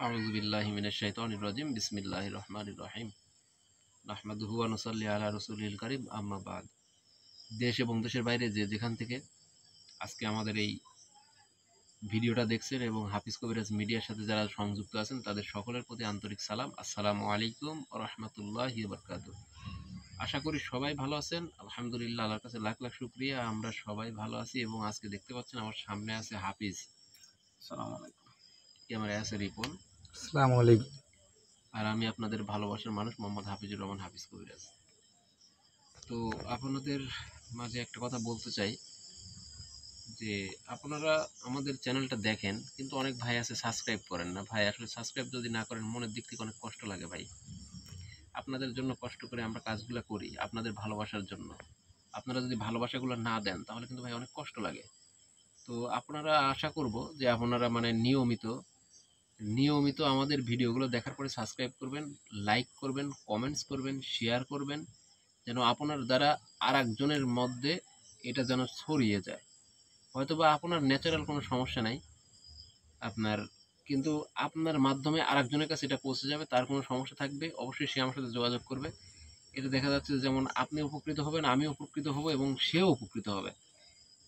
আউযু বিল্লাহি মিনাশ শাইতানির রাজিম বিসমিল্লাহির রহমানির রহিম নাহমাদুহু ওয়া নুসাল্লি আলা রাসূলিল কারীম আম্মা বাদ। দেশ এবং দেশের বাইরে যে যেখান থেকে আজকে আমাদের এই ভিডিওটা দেখছেন এবং হাফিজ কবিরাজ মিডিয়ার সাথে যারা সংযুক্ত আছেন তাদের সকলের প্রতি আন্তরিক সালাম। আসসালামু আলাইকুম ওয়া রাহমাতুল্লাহি ওয়া বারাকাতুহু। আশা করি সবাই ভালো আছেন। আলহামদুলিল্লাহ, আল্লাহর কাছে লাখ লাখ শুকরিয়া, আমরা সবাই ভালো আছি। এবং আজকে দেখতে পাচ্ছেন আমার সামনে আছে হাফিজ। আসসালামু আলাইকুম। ক্যামেরায় আছে রিপন। আসসালামু আলাইকুম। আর আমি আপনাদের ভালোবাসার মানুষ মোহাম্মদ হাফিজুর রহমান, হাফিজ কবিরাজ। তো আপনাদের মাঝে একটা কথা বলতে চাই যে আপনারা আমাদের চ্যানেলটা দেখেন, কিন্তু অনেক ভাই আছে সাবস্ক্রাইব করেন না। ভাই আসলে সাবস্ক্রাইব যদি না করেন মনের দিক থেকে অনেক কষ্ট লাগে ভাই। আপনাদের জন্য কষ্ট করে আমরা কাজগুলো করি, আপনাদের ভালোবাসার জন্য। আপনারা যদি ভালোবাসাগুলো না দেন তাহলে কিন্তু ভাই অনেক কষ্ট লাগে। তো আপনারা আশা করব যে আপনারা মানে নিয়মিত নিয়মিত আমাদের ভিডিওগুলো দেখার পরে সাবস্ক্রাইব করবেন, লাইক করবেন, কমেন্টস করবেন, শেয়ার করবেন, যেন আপনার দ্বারা আর একজনের মধ্যে এটা যেন ছড়িয়ে যায়। হয়তোবা আপনার ন্যাচারাল কোনো সমস্যা নাই আপনার, কিন্তু আপনার মাধ্যমে আরেকজনের কাছে এটা পৌঁছে যাবে, তার কোনো সমস্যা থাকবে, অবশ্যই সে আমার সাথে যোগাযোগ করবে। এটা দেখা যাচ্ছে যেমন আপনি উপকৃত হবেন, আমি উপকৃত হব এবং সেও উপকৃত হবে।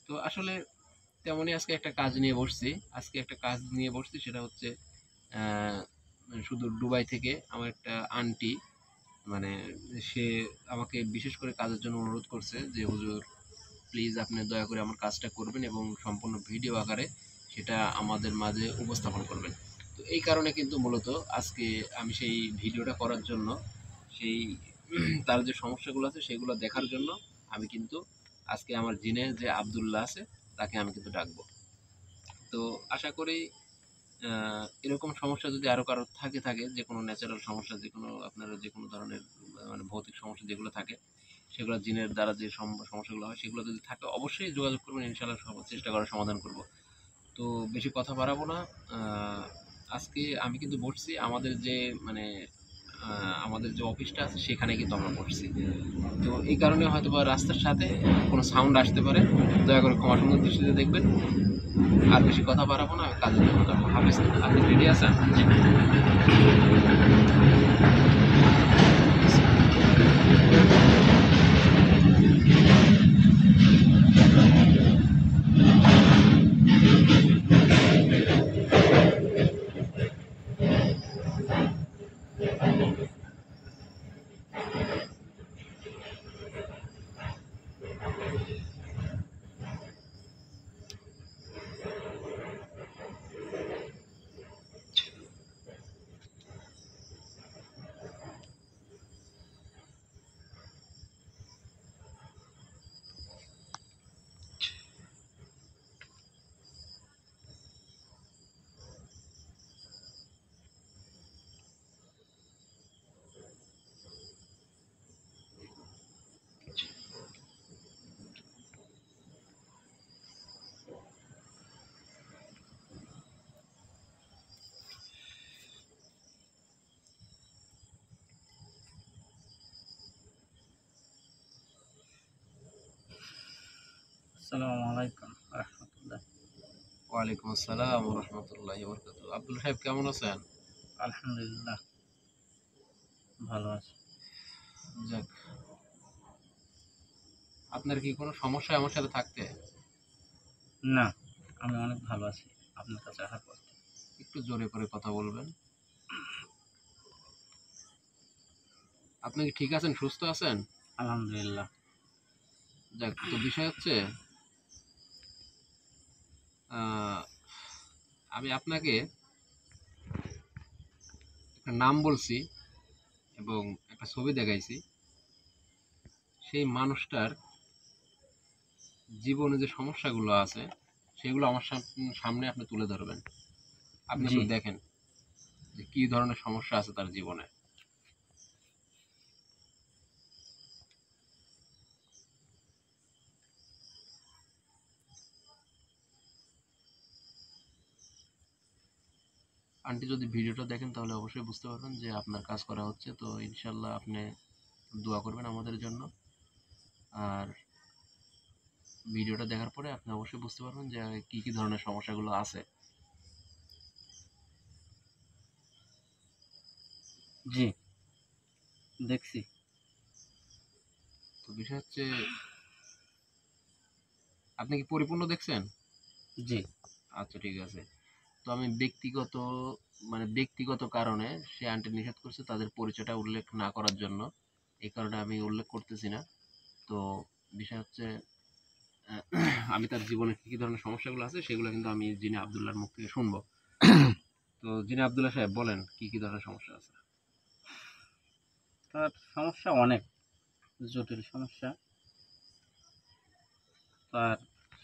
তো আসলে তেমনই আজকে একটা কাজ নিয়ে বসছি। সেটা হচ্ছে শুধু দুবাই থেকে আমার একটা আন্টি, মানে সে আমাকে বিশেষ করে কাজের জন্য অনুরোধ করছে যে হুজুর প্লিজ আপনি দয়া করে আমার কাজটা করবেন এবং সম্পূর্ণ ভিডিও আকারে সেটা আমাদের মাঝে উপস্থাপন করবেন। তো এই কারণে কিন্তু মূলত আজকে আমি সেই ভিডিওটা করার জন্য, সেই তার যে সমস্যাগুলো আছে সেগুলো দেখার জন্য আমি কিন্তু আজকে আমার জিনে যে আবদুল্লাহ আছে তাকে আমি কিন্তু ডাকবো। তো আশা করি এরকম সমস্যা যদি আরো কারো থাকে যে কোনো ন্যাচারাল সমস্যা, যে কোনো আপনার যে কোনো ধরনের মানে ভৌতিক সমস্যা যেগুলো থাকে, সেগুলো জিনের দ্বারা যে সমস্যাগুলো হয় সেগুলো যদি থাকে অবশ্যই যোগাযোগ করবেন, ইনশাআল্লাহ চেষ্টা করার সমাধান করব। তো বেশি কথা বাড়াবো না। আজকে আমি কিন্তু বসছি আমাদের যে মানে আমাদের যে অফিসটা আছে সেখানে কিন্তু আমরা বসছি। তো এই কারণে হয়তোবা রাস্তার সাথে কোনো সাউন্ড আসতে পারে, দয়া করে ক্ষমা সুন্দর দৃষ্টিতে দেখবেন। আর বেশি কথা বাড়াবো না, আমি কাজের জন্য যাবো। হাফিজ, আপনি রেডি আছেন? আসসালামু আলাইকুম রাহমাতুল্লাহ। ওয়ালাইকুম আসসালাম ওয়া রাহমাতুল্লাহি ওয়া বারাকাতুহু। আব্দুল সাহেব কেমন আছেন? আলহামদুলিল্লাহ, ভালো আছি। যাক, আপনার কি কোনো সমস্যা আমার সাথে থাকতে? না, আমি অনেক ভালো আছি আপনার কাছে আসার পর। একটু জোরে করে কথা বলবেন। আপনি কি ঠিক আছেন, সুস্থ আছেন? আলহামদুলিল্লাহ। যাক, তো বিষয় হচ্ছে আমি আপনাকে একটা নাম বলছি এবং একটা ছবি দেখাইছি। সেই মানুষটার জীবনে যে সমস্যাগুলো আছে সেগুলো আমার সামনে আপনি তুলে ধরবেন। আপনি জি, একটু দেখেন যে কি ধরনের সমস্যা আছে তার জীবনে। আন্টি যদি ভিডিওটা দেখেন তাহলে অবশ্যই বুঝতে পারবেন যে আপনার কাজ করা হচ্ছে। তো ইনশাল্লাহ আপনি দোয়া করবেন আমাদের জন্য। আর ভিডিওটা দেখার পরে আপনি অবশ্যই বুঝতে পারবেন যে কি কি ধরনের সমস্যাগুলো আছে। জি, দেখছি। তো বিষয় হচ্ছে, আপনি কি পরিপূর্ণ দেখছেন? জি। আচ্ছা, ঠিক আছে। তো আমি ব্যক্তিগত, মানে ব্যক্তিগত কারণে সে আন্টি নিষেধ করছে তাদের পরিচয়টা উল্লেখ না করার জন্য। এই কারণে আমি উল্লেখ করতেছি না। তো বিষয় হচ্ছে, আমি তার জীবনে কি কি ধরনের সমস্যাগুলো আছে সেগুলো কিন্তু আমি জিনে আবদুল্লাহর মুখ থেকে শুনবো। তো জিনে আবদুল্লাহ সাহেব বলেন কি কি ধরনের সমস্যা আছে। তার সমস্যা অনেক, জটিল সমস্যা। তার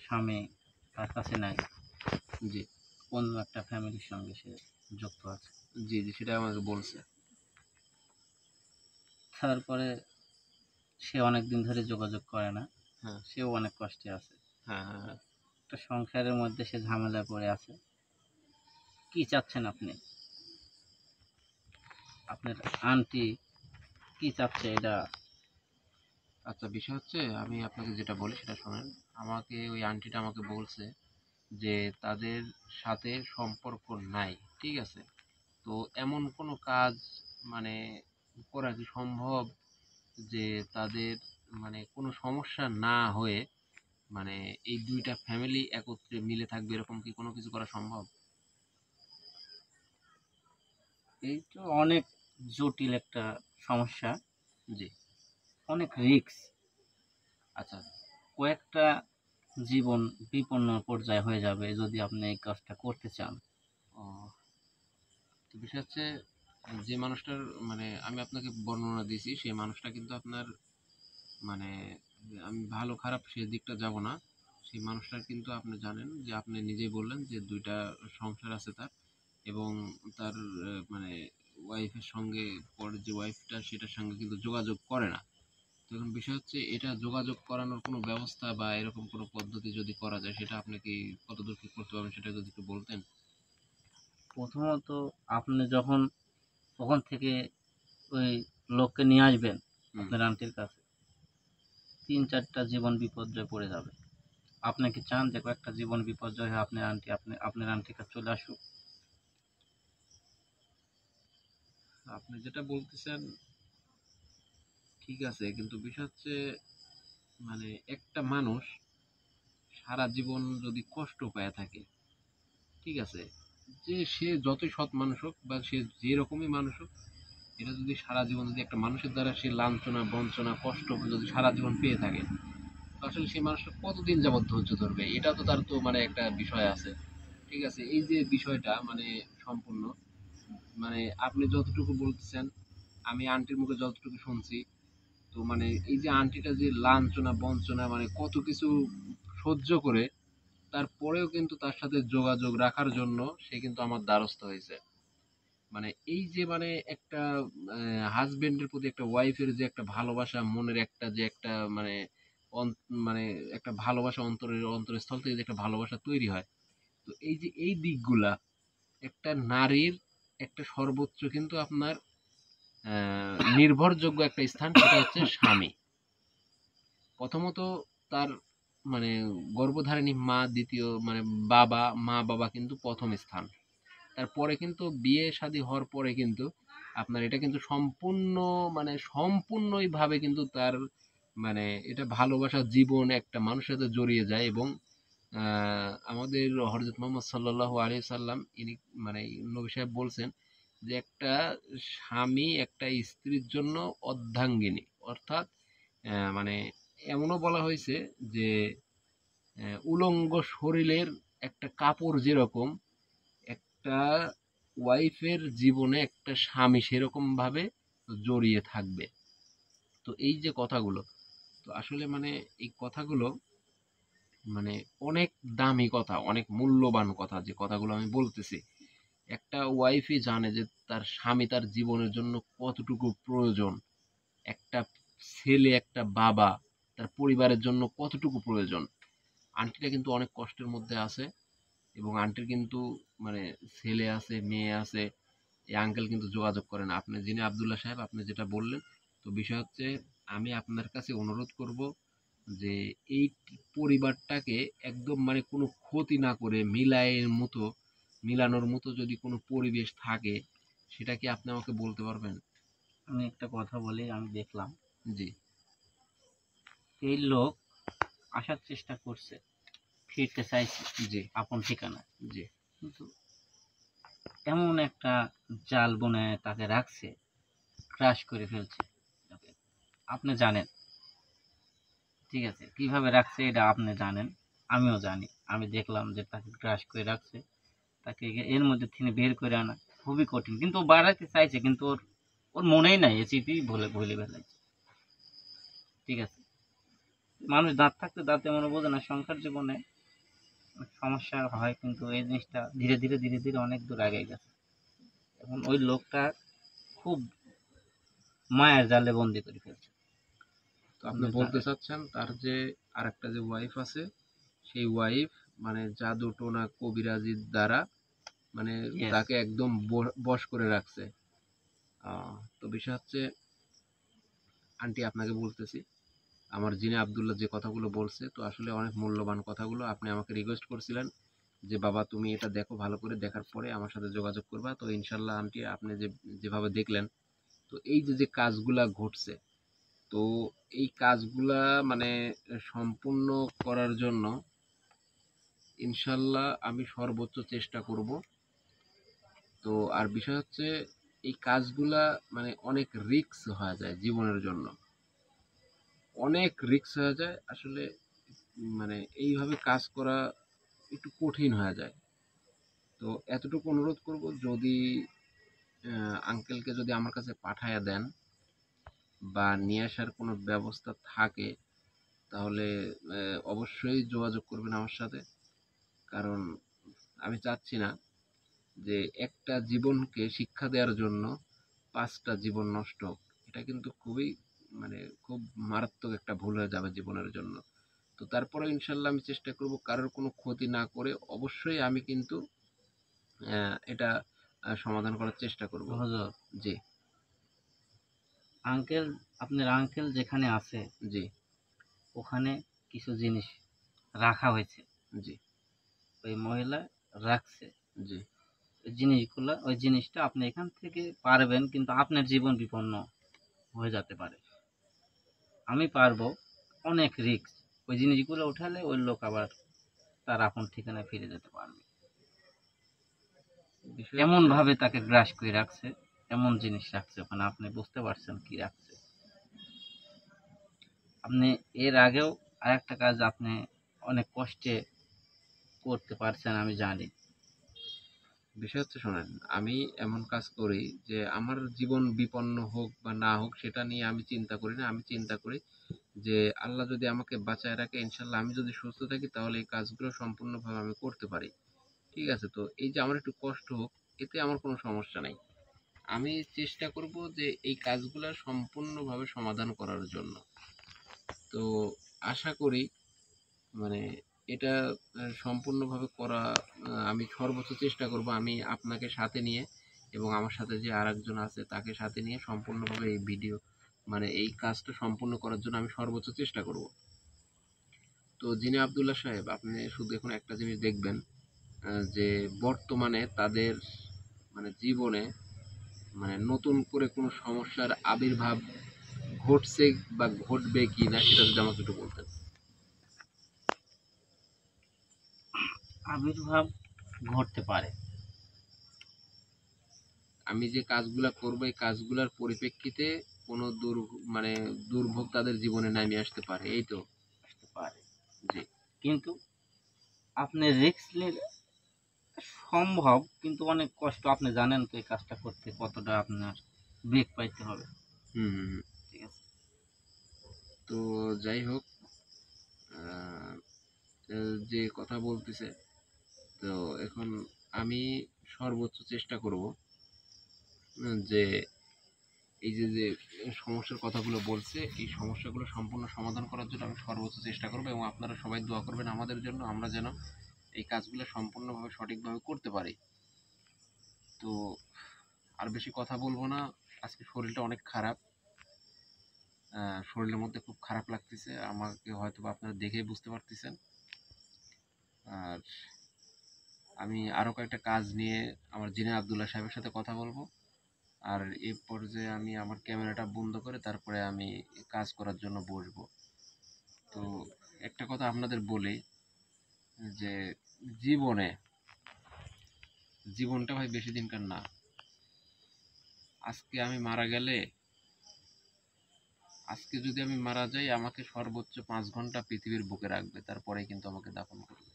স্বামী তার কাছে নাই, জি, অন্য একটা ফ্যামিলির সঙ্গে সে যুক্ত আছে। জি, জি, সেটা আমাকে বলছে। তারপরে সে অনেক দিন ধরে যোগাযোগ করে না, হ্যাঁ, সেও অনেক কষ্টে আছে। হ্যাঁ, হ্যাঁ, হ্যাঁ। একটা সংসারের মধ্যে সে ঝামেলায় পড়ে আছে। কি চাচ্ছেন আপনি? আপনার আন্টি কি চাচ্ছে এটা? আচ্ছা, বিষয় হচ্ছে, আমি আপনাকে যেটা বলি সেটা শোনেন। আমাকে ওই আন্টিটা আমাকে বলছে যে তাদের সাথে সম্পর্ক নাই, ঠিক আছে? তো এমন কোনো কাজ মানে করা কি সম্ভব যে তাদের মানে কোনো সমস্যা না হয়ে মানে এই দুইটা ফ্যামিলি একত্রে মিলে থাকবে, এরকম কি কোনো কিছু করা সম্ভব? এই তো অনেক জটিল একটা সমস্যা, জি। অনেক রিস্ক। আচ্ছা। কয়েকটা জীবন বিপন্ন পর্যায়ে হয়ে যাবে যদি আপনি এই কাজটা করতে চান। ও, তো বিষয় হচ্ছে, যে মানুষটার মানে আমি আপনাকে বর্ণনা দিয়েছি সেই মানুষটা কিন্তু আপনার মানে, আমি ভালো খারাপ সে দিকটা যাব না। সেই মানুষটার কিন্তু আপনি জানেন যে আপনি নিজেই বললেন যে দুইটা সংসার আছে তার, এবং তার মানে ওয়াইফের সঙ্গে, পরে যে ওয়াইফটা সেটার সঙ্গে কিন্তু যোগাযোগ করে না। তো এখন বিষয় হচ্ছে, এটা যোগাযোগ করানোর কোনো ব্যবস্থা বা এরকম কোনো পদ্ধতি যদি করা যায়, সেটা আপনি কি কতদূর কি করতে পারবেন সেটা যদি একটু বলতেন। প্রথমত আপনি যখন ওখান থেকে ওই লোককে নিয়ে আসবেন হুম। আপনার আন্টির কাছে, ৩-৪টা জীবন বিপর্যয়ে পড়ে যাবে। আপনি কি চান যে কয়েকটা জীবন বিপর্যয় হয়ে আপনার আন্টির কাছে চলে আসুক? আপনি যেটা বলতেছেন ঠিক আছে, কিন্তু বিষয় হচ্ছে মানে একটা মানুষ সারা জীবন যদি কষ্ট পায় থাকে, ঠিক আছে, যে সে যতই সৎ মানুষ হোক বা সে যেরকমই মানুষ হোক, এটা যদি সারা জীবন যদি একটা মানুষের দ্বারা সে লাঞ্ছনা বঞ্চনা কষ্ট যদি সারা জীবন পেয়ে থাকে, তো আসলে সেই মানুষটা কতদিন যাবত ধৈর্য ধরবে? এটা তো তার তো মানে একটা বিষয় আছে, ঠিক আছে? এই যে বিষয়টা মানে সম্পূর্ণ মানে আপনি যতটুকু বলতেছেন, আমি আন্টির মুখে যতটুকু শুনছি, তো মানে এই যে আন্টিটা যে লাঞ্ছনা বঞ্চনা মানে কত কিছু সহ্য করে, তারপরেও কিন্তু তার সাথে যোগাযোগ রাখার জন্য সে কিন্তু আমার দ্বারস্থ হয়েছে। মানে এই যে মানে একটা হাজবেন্ডের প্রতি একটা ওয়াইফের যে একটা ভালোবাসা, মনের একটা যে একটা মানে মানে একটা ভালোবাসা, অন্তরস্থল থেকে যে একটা ভালোবাসা তৈরি হয়, তো এই যে এই দিকগুলা একটা নারীর একটা সর্বোচ্চ কিন্তু আপনার নির্ভরযোগ্য একটা স্থান, সেটা হচ্ছে স্বামী। প্রথমত তার মানে গর্ভধারিণী মা, দ্বিতীয় মানে বাবা, মা বাবা কিন্তু প্রথম স্থান। তারপরে কিন্তু বিয়ে শাদী হওয়ার পরে কিন্তু আপনার এটা কিন্তু সম্পূর্ণ মানে সম্পূর্ণই ভাবে কিন্তু তার মানে এটা ভালোবাসা জীবন একটা মানুষের সাথে জড়িয়ে যায়। এবং আমাদের হযরত মুহাম্মদ সাল্লাল্লাহু আলাইহি সাল্লাম ইনি মানে নবী সাহেব বলছেন যে একটা স্বামী একটা স্ত্রীর জন্য অর্ধাঙ্গিনী, অর্থাৎ মানে এমনও বলা হয়েছে যে উলঙ্গ শরীরের একটা কাপড় যেরকম একটা ওয়াইফের জীবনে একটা স্বামী সেরকম ভাবে জড়িয়ে থাকবে। তো এই যে কথাগুলো, তো আসলে মানে এই কথাগুলো মানে অনেক দামি কথা, অনেক মূল্যবান কথা, যে কথাগুলো আমি বলতেছি। একটা ওয়াইফই জানে যে তার স্বামী তার জীবনের জন্য কতটুকু প্রয়োজন, একটা ছেলে একটা বাবা তার পরিবারের জন্য কতটুকু প্রয়োজন। আন্টিটা কিন্তু অনেক কষ্টের মধ্যে আছে, এবং আন্টির কিন্তু মানে ছেলে আছে, মেয়ে আছে। এই আঙ্কেল কিন্তু যোগাযোগ করে না। আপনি যিনি আবদুল্লাহ সাহেব, আপনি যেটা বললেন, তো বিষয় হচ্ছে, আমি আপনার কাছে অনুরোধ করব যে এই পরিবারটাকে একদম মানে কোনো ক্ষতি না করে মিলানোর মতো যদি কোনো পরিবেশ থাকে, সেটা কি আপনি আমাকে বলতে পারবেন? আমি একটা কথা বলি, আমি দেখলাম জি এই লোক আসার চেষ্টা করছে, ফিরতে চাইছে জি আপন ঠিকানা, জি কিন্তু এমন একটা জাল বুনে তাকে রাখছে, ক্রাশ করে ফেলছে তাকে। আপনি জানেন, ঠিক আছে, কিভাবে রাখছে এটা আপনি জানেন, আমিও জানি। আমি দেখলাম যে তাকে ক্রাশ করে রাখছে, তাকে এর মধ্যে থেকে বের করে আনা খুবই কঠিন। কিন্তু ও বাড়াতে চাইছে, কিন্তু ওর ওর মনেই নাই, এ স্মৃতি ভুলে ভুলে ফেলাইছে। ঠিক আছে, মানুষ দাঁত থাকতে দাঁতে মনে বোঝে না, সংসার জীবনে অনেক সমস্যা হয়, কিন্তু এই জিনিসটা ধীরে ধীরে ধীরে ধীরে অনেক দূর আগে গেছে। এখন ওই লোকটা খুব মায়ের জালে বন্দি করে ফেলছে। তো আপনি বলতে চাচ্ছেন তার যে আরেকটা যে ওয়াইফ আছে, সেই ওয়াইফ মানে জাদু টোনা কবিরাজির দ্বারা মানে Yes. তাকে একদম বশ করে রাখছে। তো বিষয় হচ্ছে, আন্টি আপনাকে বলতেছি, আমার জিনে আব্দুল্লাহ যে কথাগুলো বলছে, তো আসলে অনেক মূল্যবান কথাগুলো। আপনি আমাকে রিকোয়েস্ট করছিলেন যে বাবা তুমি এটা দেখো, ভালো করে দেখার পরে আমার সাথে যোগাযোগ করবা। তো ইনশাল্লাহ আন্টি আপনি যেভাবে দেখলেন, তো এই যে যে কাজগুলা ঘটছে, তো এই কাজগুলা মানে সম্পূর্ণ করার জন্য ইনশাল্লাহ আমি সর্বোচ্চ চেষ্টা করব। তো আর বিষয় হচ্ছে, এই কাজগুলা মানে অনেক রিস্ক হয়ে যায় জীবনের জন্য, অনেক রিস্ক হয়ে যায় আসলে। মানে এইভাবে কাজ করা একটু কঠিন হয়ে যায়। তো এতটুকু অনুরোধ করব, যদি আঙ্কেলকে যদি আমার কাছে পাঠায়া দেন বা নিয়ে আসার কোনো ব্যবস্থা থাকে, তাহলে অবশ্যই যোগাযোগ করবেন আমার সাথে। কারণ আমি চাচ্ছি না যে একটা জীবনকে শিক্ষা দেওয়ার জন্য 5টা জীবন নষ্ট হোক। এটা কিন্তু খুবই মানে খুব মারাত্মক একটা ভুল হয়ে যাবে জীবনের জন্য। তো তারপরে ইনশাল্লাহ আমি চেষ্টা করব কারোর কোনো ক্ষতি না করে, অবশ্যই আমি কিন্তু এটা সমাধান করার চেষ্টা করব। হুজুর, জি আঙ্কেল, আপনার আঙ্কেল যেখানে আছে জি ওখানে কিছু জিনিস রাখা হয়েছে, জি ওই মহিলা রাখছে জি ওই জিনিসগুলো। ওই জিনিসটা আপনি এখান থেকে পারবেন, কিন্তু আপনার জীবন বিপন্ন হয়ে যেতে পারে। আমি পারবো, অনেক রিস্ক। ওই জিনিসগুলো উঠালে ওই লোক আবার তার আপন ঠিকানায় ফিরে যেতে পারবে। বিষয় এমন হচ্ছে, ভাবে তাকে গ্রাস করে রাখছে, এমন জিনিস রাখছে ওখানে, আপনি বুঝতে পারছেন কি রাখছে। আপনি এর আগেও আরেকটা কাজ আপনি অনেক কষ্টে করতে পারছেন, আমি জানি। বিষয় হচ্ছে শোনেন, আমি এমন কাজ করি যে আমার জীবন বিপন্ন হোক বা না হোক সেটা নিয়ে আমি চিন্তা করি না। আমি চিন্তা করি যে আল্লাহ যদি আমাকে বাঁচায় রাখে, ইনশাল্লাহ আমি যদি সুস্থ থাকি, তাহলে এই কাজগুলো সম্পূর্ণভাবে আমি করতে পারি। ঠিক আছে, তো এই যে আমার একটু কষ্ট হোক, এতে আমার কোনো সমস্যা নাই। আমি চেষ্টা করব যে এই কাজগুলো সম্পূর্ণভাবে সমাধান করার জন্য। তো আশা করি মানে এটা সম্পূর্ণভাবে করা, আমি সর্বোচ্চ চেষ্টা করব। আমি আপনাকে সাথে নিয়ে এবং আমার সাথে যে আরেকজন আছে তাকে সাথে নিয়ে সম্পূর্ণভাবে এই ভিডিও মানে এই কাজটা সম্পূর্ণ করার জন্য আমি সর্বোচ্চ চেষ্টা করব। তো জিনে আব্দুল্লাহ সাহেব, আপনি শুধু এখন একটা জিনিস দেখবেন, যে বর্তমানে তাদের মানে জীবনে মানে নতুন করে কোনো সমস্যার আবির্ভাব ঘটছে বা ঘটবে কি না, সেটা যদি আমাকে একটু বলতেন। আবির্ভাব ঘটতে পারে। আমি যে কাজগুলা করবো এই কাজগুলার পরিপ্রেক্ষিতে কোনো মানে দুর্ভোগ তাদের জীবনে নামিয়ে আসতে পারে, এই তো। আসতে পারে, জি কিন্তু আপনি রিস্ক নিলে সম্ভব, কিন্তু অনেক কষ্ট। আপনি জানেন তো এই কাজটা করতে কতটা আপনার বেগ পাইতে হবে। হুম হুম হুম। ঠিক আছে, তো যাই হোক, যে কথা বলতেছে, তো এখন আমি সর্বোচ্চ চেষ্টা করব যে এই যে যে সমস্যার কথাগুলো বলছে, এই সমস্যাগুলো সম্পূর্ণ সমাধান করার জন্য আমি সর্বোচ্চ চেষ্টা করবো, এবং আপনারা সবাই দোয়া করবেন আমাদের জন্য, আমরা যেন এই কাজগুলো সম্পূর্ণভাবে সঠিকভাবে করতে পারি। তো আর বেশি কথা বলবো না, আজকে শরীরটা অনেক খারাপ, শরীরের মধ্যে খুব খারাপ লাগতেছে আমাকে, হয়তো বা আপনারা দেখেই বুঝতে পারতেছেন। আর আমি আরও কয়েকটা কাজ নিয়ে আমার জিনে আব্দুল্লাহ সাহেবের সাথে কথা বলবো। আর এই পর্যায়ে আমি আমার ক্যামেরাটা বন্ধ করে তারপরে আমি কাজ করার জন্য বসবো। তো একটা কথা আপনাদের বলি যে জীবনটা ভাই বেশি দিনকার না। আজকে যদি আমি মারা যাই, আমাকে সর্বোচ্চ 5 ঘন্টা পৃথিবীর বুকে রাখবে, তারপরেই কিন্তু আমাকে দাফন করবে।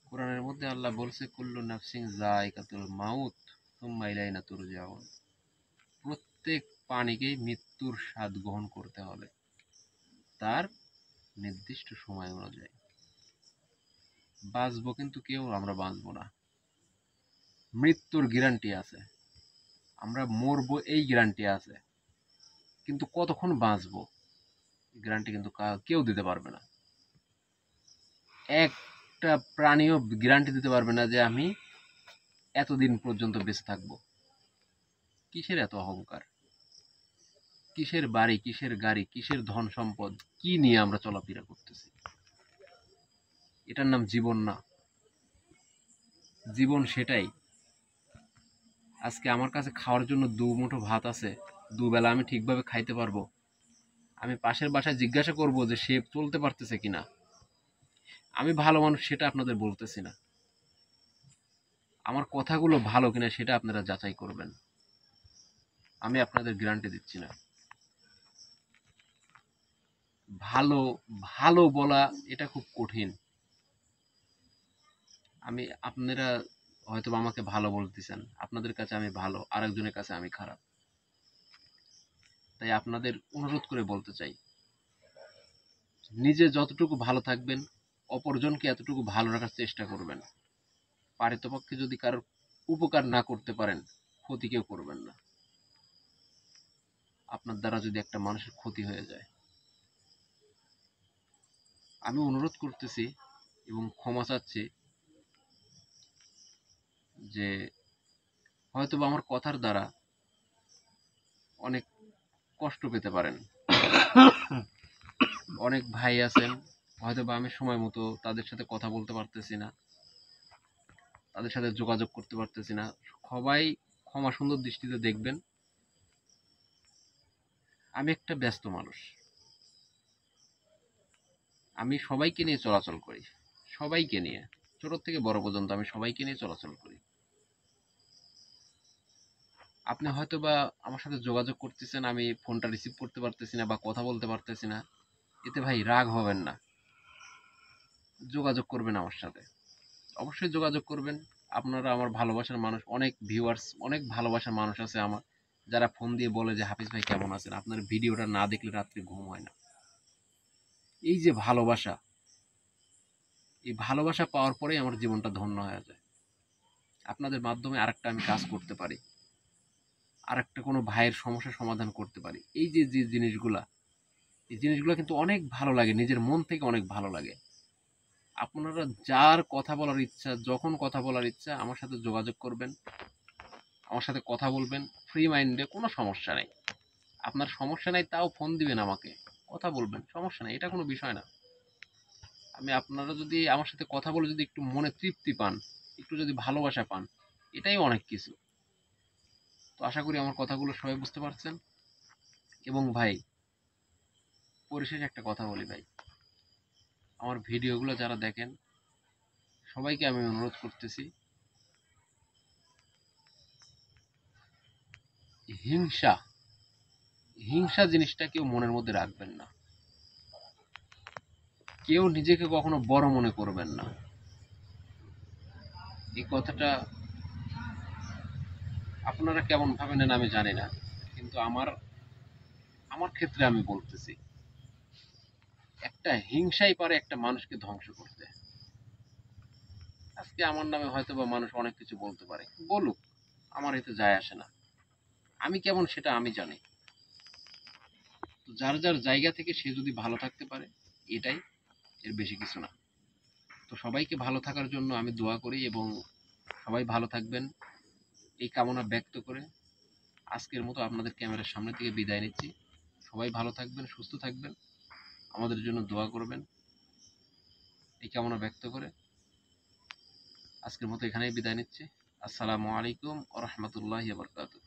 কোরআনের মধ্যে আল্লাহ বলছে, কুল্লু নাফসিন যায়কাতুল মাউত সুম্মা ইলাইনা তুরজাউন। প্রত্যেক প্রাণীকেই মৃত্যুর স্বাদ গ্রহণ করতে হবে তার নির্দিষ্ট সময় অনুযায়ী। বাঁচবো কিন্তু কেউ আমরা বাঁচবো না, মৃত্যুর গ্যারান্টি আছে। আমরা মরবো এই গ্যারান্টি আছে, কিন্তু কতক্ষণ বাঁচবো গ্যারান্টি কিন্তু কেউ দিতে পারবে না। একটা প্রাণীও গ্যারান্টি দিতে পারবে না যে আমি এতদিন পর্যন্ত বেঁচে থাকবো। কিসের এত অহংকার? কিসের বাড়ি, কিসের গাড়ি, কিসের ধন সম্পদ, কি নিয়ে আমরা চলাফেরা করতেছি? এটার নাম জীবন না। জীবন সেটাই, আজকে আমার কাছে খাওয়ার জন্য 2 মুঠো ভাত আছে, দুবেলা আমি ঠিকভাবে খাইতে পারবো। আমি পাশের বাসায় জিজ্ঞাসা করব যে সে চলতে পারতেছে কিনা। আমি ভালো মানুষ সেটা আপনাদের বলতেছি না, আমার কথাগুলো ভালো কিনা সেটা আপনারা যাচাই করবেন। আমি আপনাদের গ্যারান্টি দিচ্ছি না। ভালো ভালো বলা এটা খুব কঠিন। আপনারা হয়তো আমাকে ভালো বলতেছেন, আপনাদের কাছে আমি ভালো, আরেকজনের কাছে আমি খারাপ। তাই আপনাদের অনুরোধ করে বলতে চাই, নিজে যতটুকু ভালো থাকবেন অপরজনকে এতটুকু ভালো রাখার চেষ্টা করবেন। পারিতপক্ষে যদি কারোর উপকার না করতে পারেন, ক্ষতি কেউ করবেন না। আপনার দ্বারা যদি একটা মানুষের ক্ষতি হয়ে যায়, আমি অনুরোধ করতেছি এবং ক্ষমা চাচ্ছি যে হয়তোবা আমার কথার দ্বারা অনেক কষ্ট পেতে পারেন। অনেক ভাই আছেন, হয়তোবা আমি সময় মতো তাদের সাথে কথা বলতে পারতেছি না, তাদের সাথে যোগাযোগ করতে পারতেছি না। সবাই ক্ষমা সুন্দর দৃষ্টিতে দেখবেন। আমি একটা ব্যস্ত মানুষ, আমি সবাইকে নিয়ে চলাচল করি, সবাইকে নিয়ে, ছোট থেকে বড় পর্যন্ত আমি সবাইকে নিয়ে চলাচল করি। আপনি হয়তোবা আমার সাথে যোগাযোগ করতেছেন, আমি ফোনটা রিসিভ করতে পারতেছি না বা কথা বলতে পারতেছি না, এতে ভাই রাগ হবেন না, যোগাযোগ করবেন আমার সাথে, অবশ্যই যোগাযোগ করবেন। আপনারা আমার ভালোবাসার মানুষ, অনেক ভিউয়ার্স, অনেক ভালোবাসার মানুষ আছে আমার, যারা ফোন দিয়ে বলে যে হাফিজ ভাই কেমন আছেন, আপনার ভিডিওটা না দেখলে রাত্রে ঘুম হয় না। এই যে ভালোবাসা, এই ভালোবাসা পাওয়ার পরেই আমার জীবনটা ধন্য হয়ে যায়। আপনাদের মাধ্যমে আরেকটা আমি কাজ করতে পারি, আরেকটা কোনো ভাইয়ের সমস্যার সমাধান করতে পারি। এই যে যে জিনিসগুলা, এই জিনিসগুলো কিন্তু অনেক ভালো লাগে, নিজের মন থেকে অনেক ভালো লাগে। আপনারা যার কথা বলার ইচ্ছা, যখন কথা বলার ইচ্ছা, আমার সাথে যোগাযোগ করবেন, আমার সাথে কথা বলবেন ফ্রি মাইন্ডে, কোনো সমস্যা নেই। আপনার সমস্যা নেই তাও ফোন দিবেন আমাকে, কথা বলবেন, সমস্যা নেই, এটা কোনো বিষয় না। আপনারা যদি আমার সাথে কথা বলে যদি একটু মনে তৃপ্তি পান, একটু যদি ভালোবাসা পান, এটাই অনেক কিছু। তো আশা করি আমার কথাগুলো সবাই বুঝতে পারছেন। এবং ভাই, পরিশেষে একটা কথা বলি ভাই, আমার ভিডিওগুলো যারা দেখেন সবাইকে আমি অনুরোধ করতেছি, হিংসা হিংসা জিনিসটা কেউ মনের মধ্যে রাখবেন না, কেউ নিজেকে কখনো বড় মনে করবেন না। এই কথাটা আপনারা কেমন ভাবে নেন আমি জানি না, কিন্তু আমার আমার ক্ষেত্রে আমি বলতেছি, একটা হিংসাই পারে একটা মানুষকে ধ্বংস করতে। আজকে আমার নামে হয়তো বা মানুষ অনেক কিছু বলতে পারে, বলুক, আমার এতে যায় আসে না। আমি কেমন সেটা আমি জানি। তো যার যার জায়গা থেকে সে যদি ভালো থাকতে পারে, এটাই, এর বেশি কিছু না। তো সবাইকে ভালো থাকার জন্য আমি দোয়া করি এবং সবাই ভালো থাকবেন এই কামনা ব্যক্ত করে আজকের মতো আপনাদের ক্যামেরার সামনে থেকে বিদায় নিচ্ছি। সবাই ভালো থাকবেন, সুস্থ থাকবেন, আমাদের জন্য দোয়া করবেন এই কামনা ব্যক্ত করে আজকের মতো এখানেই বিদায় নিচ্ছি। আসসালামু আলাইকুম ওয়া রাহমাতুল্লাহি ওয়া বারাকাতুহু।